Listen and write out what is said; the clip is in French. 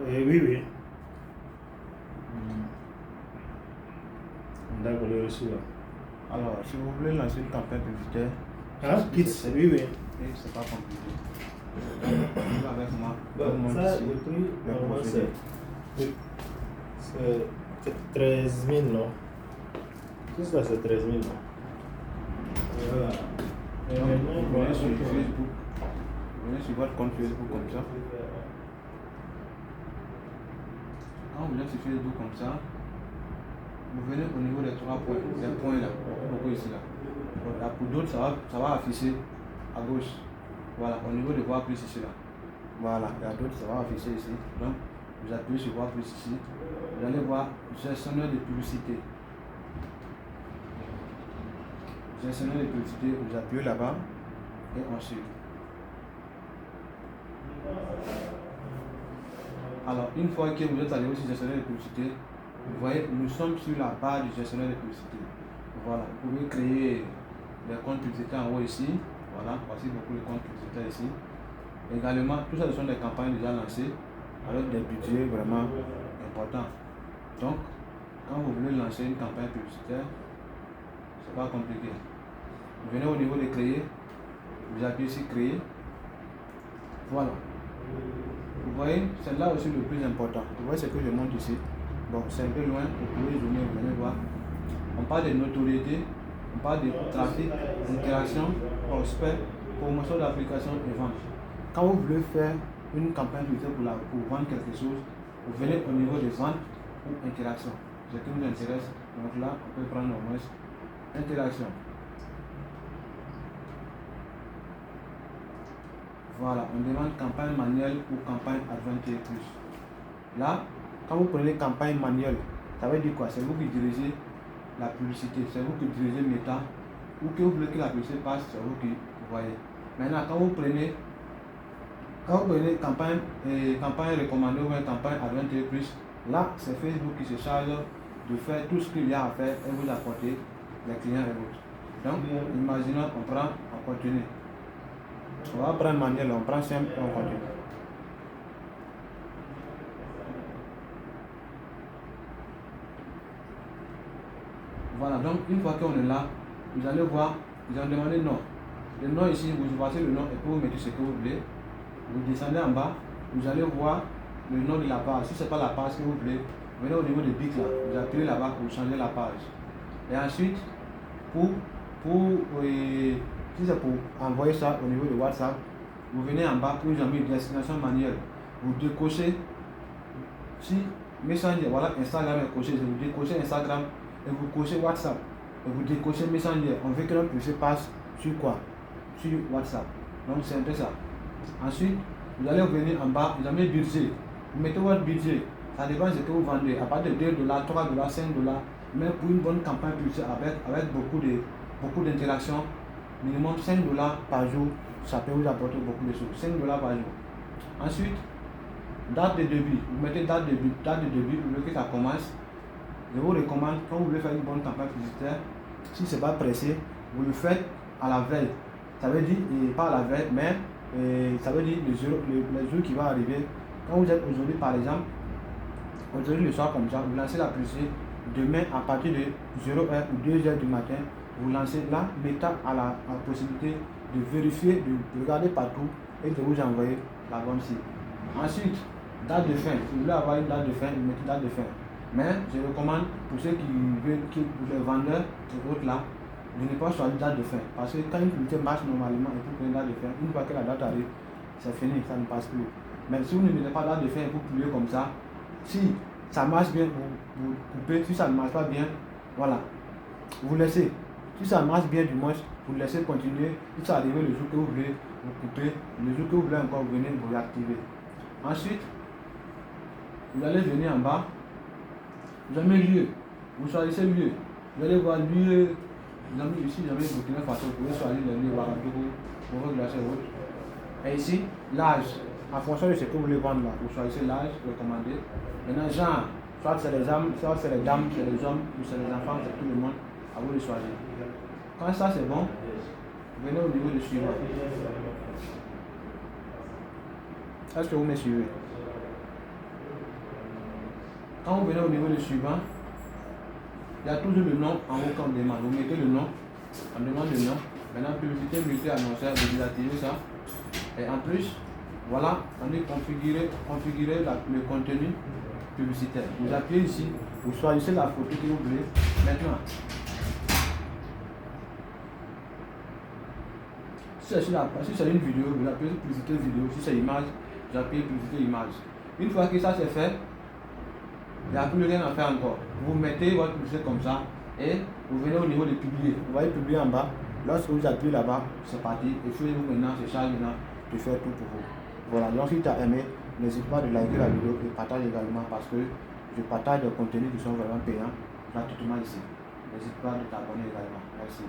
Oui, oui. D'accord, le reçu là. Alors, si vous voulez lancer une campagne publicitaire, Oui, oui. c'est pas compliqué. Vous avec moi, Ça, le prix, normalement, c'est 13 000, non? Tout ça, c'est 13 000, non? Voilà. Vous venez sur Facebook, vous venez sur votre compte Facebook comme ça. Quand vous venez sur Facebook comme ça, vous venez au niveau des 3 points, les points là, beaucoup ici là. Pour d'autres, ça va afficher à gauche. Voilà, au niveau de voir plus ici là. Voilà, il y a d'autres, ça va afficher ici. Donc, vous appuyez sur voir plus ici. Vous allez voir gestionnaire de publicité. Gestionnaire de publicité, vous appuyez là-bas et ensuite. Alors, une fois que vous êtes allé sur gestionnaire de publicité, vous voyez, nous sommes sur la barre du gestionnaire de publicité. Voilà, vous pouvez créer des comptes publicitaires en haut ici. Voilà, voici beaucoup de comptes publicitaires ici. Également, tout ça ce sont des campagnes déjà lancées avec des budgets vraiment importants. Donc, quand vous voulez lancer une campagne publicitaire, c'est pas compliqué. Vous venez au niveau de créer, vous appuyez ici créer. Voilà. Vous voyez, c'est là aussi le plus important. Vous voyez ce que je montre ici. Bon, c'est un peu loin, vous pouvez zoomer, vous venez voir. On parle de notoriété, on parle de trafic, d'interaction, prospect, promotion d'application et vente. Quand vous voulez faire une campagne publicitaire pour vendre quelque chose, vous venez au niveau de vente ou interaction. Ce qui vous intéresse, donc là, on peut prendre au moins interaction. Voilà, on demande campagne manuelle ou campagne Advantage Plus. Là, quand vous prenez campagne manuelle, ça veut dire quoi? C'est vous qui dirigez la publicité, c'est vous qui dirigez Meta, ou que vous voulez que la publicité passe, c'est vous qui voyez. Maintenant, quand vous prenez campagne recommandée ou une campagne Advantage Plus, là, c'est Facebook qui se charge de faire tout ce qu'il y a à faire et vous apporter les clients et autres. Donc, imaginons, on prend en continu. On va prendre manuel, on prend simple et on continue. Voilà, donc une fois qu'on est là, vous allez voir, ils ont demandé non. Le nom ici, vous voyez le nom et puis vous mettez ce que vous voulez. Vous descendez en bas, vous allez voir le nom de la page. Si ce n'est pas la page que vous voulez, vous venez au niveau de BIC là, vous appuyez là-bas pour changer la page. Et ensuite, si c'est pour envoyer ça au niveau de WhatsApp, vous venez en bas, vous avez une destination manuelle. Vous décochez, si Messenger, voilà, Instagram est coché, vous décochez Instagram et vous cochez WhatsApp. Et vous décochez Messenger. On veut que notre publicité passe sur quoi? Sur WhatsApp. Donc c'est un peu ça. Ensuite, vous allez venir en bas, vous avez budget. Vous mettez votre budget. Ça dépend de ce que vous vendez. À partir de $2, $3, $5. Mais pour une bonne campagne publicitaire avec beaucoup d'interactions, minimum $5 par jour, ça peut vous apporter beaucoup de choses. $5 par jour. Ensuite, date de début. Vous mettez date de début, vous voulez que ça commence. Je vous recommande, quand vous voulez faire une bonne campagne publicitaire, si ce n'est pas pressé, vous le faites à la veille. Ça veut dire, pas à la veille, mais ça veut dire les jours qui vont arriver. Quand vous êtes aujourd'hui, par exemple, aujourd'hui le soir comme ça, vous lancez la publicité. Demain, à partir de 0h ou 2h du matin, vous lancez là, Meta à la possibilité de vérifier, de regarder partout et de vous envoyer la bonne cible. Ensuite, date de fin. Si vous voulez avoir une date de fin, vous mettez date de fin. Mais je recommande pour ceux qui veulent, pour les vendeurs et autres là, de ne pas choisir date de fin. Parce que quand une publicité marche normalement et vous prenez une date de fin, une fois que la date arrive, c'est fini, ça ne passe plus. Mais si vous ne mettez pas date de fin et vous publiez comme ça, si ça marche bien, vous coupez. Si ça ne marche pas bien, voilà, vous laissez. Si ça marche bien du moins, vous laissez continuer. Si ça arrive le jour que vous voulez, vous coupez. Le jour que vous voulez encore, vous venez, vous réactivez. Ensuite, vous allez venir en bas. Vous avez lieu. Vous choisissez lieu. Vous allez voir lieu. Vous avez ici, vous avez Burkina Faso. Vous pouvez choisir le lieu, Ouagadougou, Moro Glace et autres. Et ici, l'âge. En fonction de ce que vous voulez vendre là, vous choisissez l'âge recommandé. Maintenant, genre, soit c'est les dames, c'est les hommes, ou c'est les enfants, c'est tout le monde. À vous de choisir. Quand ça c'est bon, venez au niveau du suivant. Est-ce que vous me suivez? Quand vous venez au niveau du suivant, il y a toujours le nom en haut quand on demande. Vous mettez le nom, on demande le nom. Maintenant, publicité, multi-annonceur, vous désactivez ça. Et en plus, voilà, on est configurer le contenu publicitaire. Vous appuyez ici, vous choisissez la photo que vous voulez. Maintenant, si c'est une vidéo, vous appuyez publicité vidéo. Si c'est image, vous appuyez publicité image. Une fois que ça c'est fait, il n'y a plus rien à faire encore. Vous mettez votre publicité comme ça et vous venez au niveau de publier. Vous voyez publier en bas. Lorsque vous appuyez là-bas, c'est parti. Et puis vous maintenant, c'est charge maintenant de faire tout pour vous. Voilà, donc si tu as aimé, n'hésite pas de liker la vidéo et partage également parce que je partage des contenus qui sont vraiment payants gratuitement ici. N'hésite pas de t'abonner également. Merci.